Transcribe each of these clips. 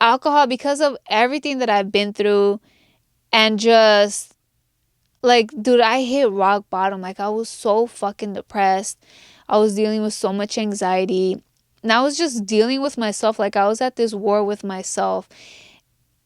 alcohol, because of everything that I've been through, and just like, dude, I hit rock bottom. Like, I was so fucking depressed. I was dealing with so much anxiety. And I was just dealing with myself. Like, I was at this war with myself.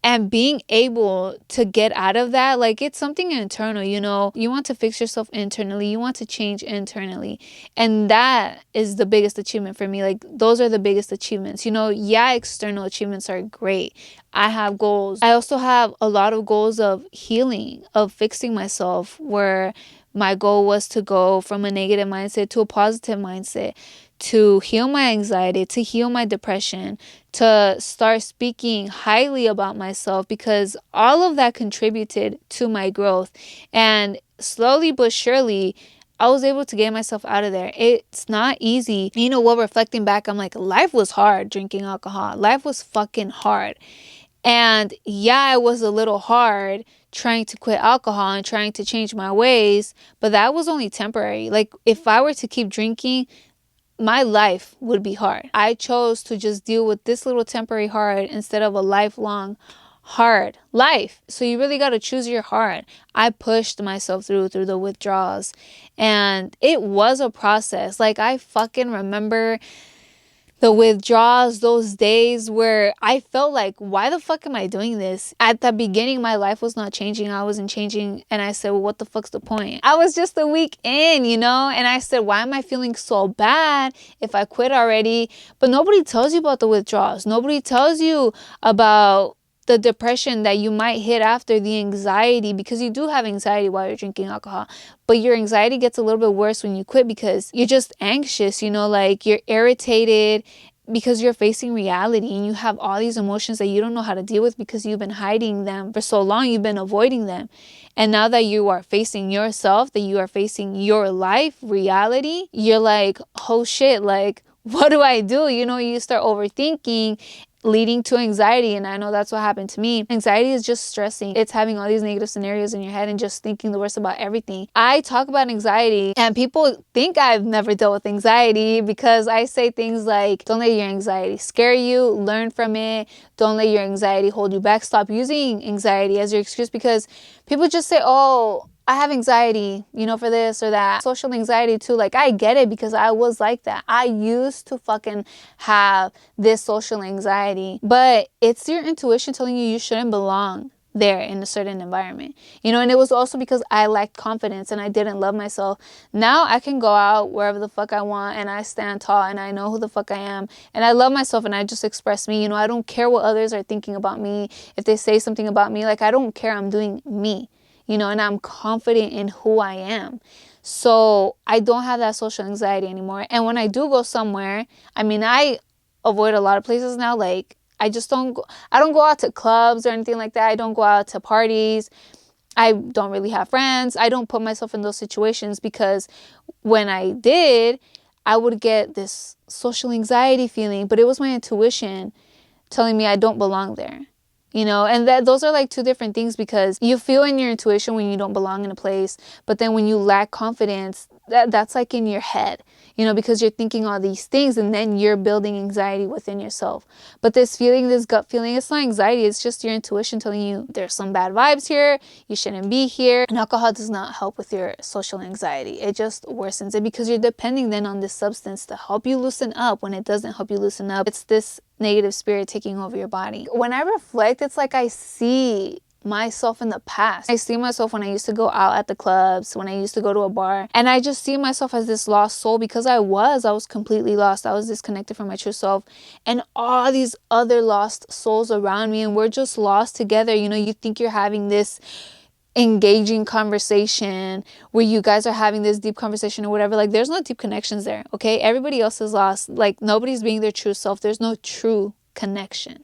And being able to get out of that, like, it's something internal, you know. You want to fix yourself internally. You want to change internally. And that is the biggest achievement for me. Like, those are the biggest achievements. You know, yeah, external achievements are great. I have goals. I also have a lot of goals of healing, of fixing myself, where my goal was to go from a negative mindset to a positive mindset, to heal my anxiety, to heal my depression, to start speaking highly about myself, because all of that contributed to my growth. And slowly but surely, I was able to get myself out of there. It's not easy. You know what, reflecting back, I'm like, life was hard drinking alcohol. Life was fucking hard. And yeah, it was a little hard trying to quit alcohol and trying to change my ways, but that was only temporary. Like, if I were to keep drinking, my life would be hard. I chose to just deal with this little temporary hard instead of a lifelong hard life. So you really got to choose your heart. I pushed myself through the withdrawals, and it was a process. Like, I fucking remember the withdrawals, those days where I felt like, why the fuck am I doing this? At the beginning, my life was not changing. I wasn't changing. And I said, well, what the fuck's the point? I was just a week in, you know? And I said, why am I feeling so bad if I quit already? But nobody tells you about the withdrawals. Nobody tells you about the depression that you might hit after, the anxiety, because you do have anxiety while you're drinking alcohol, but your anxiety gets a little bit worse when you quit, because you're just anxious, you know, like, you're irritated because you're facing reality, and you have all these emotions that you don't know how to deal with because you've been hiding them for so long. You've been avoiding them. And now that you are facing yourself, that you are facing your life reality, you're like, oh shit, like, what do I do? You know, you start overthinking, leading to anxiety. And I know that's what happened to me. Anxiety is just stressing. It's having all these negative scenarios in your head and just thinking the worst about everything. I talk about anxiety, and people think I've never dealt with anxiety because I say things like, don't let your anxiety scare you, learn from it. Don't let your anxiety hold you back. Stop using anxiety as your excuse, because people just say, oh, I have anxiety, you know, for this or that. Social anxiety too. Like, I get it, because I was like that. I used to fucking have this social anxiety, but it's your intuition telling you shouldn't belong there in a certain environment, you know. And it was also because I lacked confidence and I didn't love myself. Now I can go out wherever the fuck I want, and I stand tall, and I know who the fuck I am, and I love myself, and I just express me. You know, I don't care what others are thinking about me. If they say something about me, like, I don't care. I'm doing me. You know, and I'm confident in who I am. So I don't have that social anxiety anymore. And when I do go somewhere, I mean, I avoid a lot of places now. Like, I don't go out to clubs or anything like that. I don't go out to parties. I don't really have friends. I don't put myself in those situations, because when I did, I would get this social anxiety feeling, but it was my intuition telling me I don't belong there. You know, and those are like two different things, because you feel in your intuition when you don't belong in a place, but then when you lack confidence, that's like in your head, you know, because you're thinking all these things, and then you're building anxiety within yourself. But this feeling, this gut feeling, it's not anxiety. It's just your intuition telling you there's some bad vibes here. You shouldn't be here. And alcohol does not help with your social anxiety. It just worsens it, because you're depending then on this substance to help you loosen up when it doesn't help you loosen up. It's this negative spirit taking over your body. When I reflect, it's like I see myself in the past. I see myself when I used to go out at the clubs, when I used to go to a bar, and I just see myself as this lost soul, because I was completely lost. I was disconnected from my true self, and all these other lost souls around me, and we're just lost together. You know, you think you're having this engaging conversation where you guys are having this deep conversation or whatever. Like, there's no deep connections there, okay? Everybody else is lost. Like, nobody's being their true self. There's no true connection.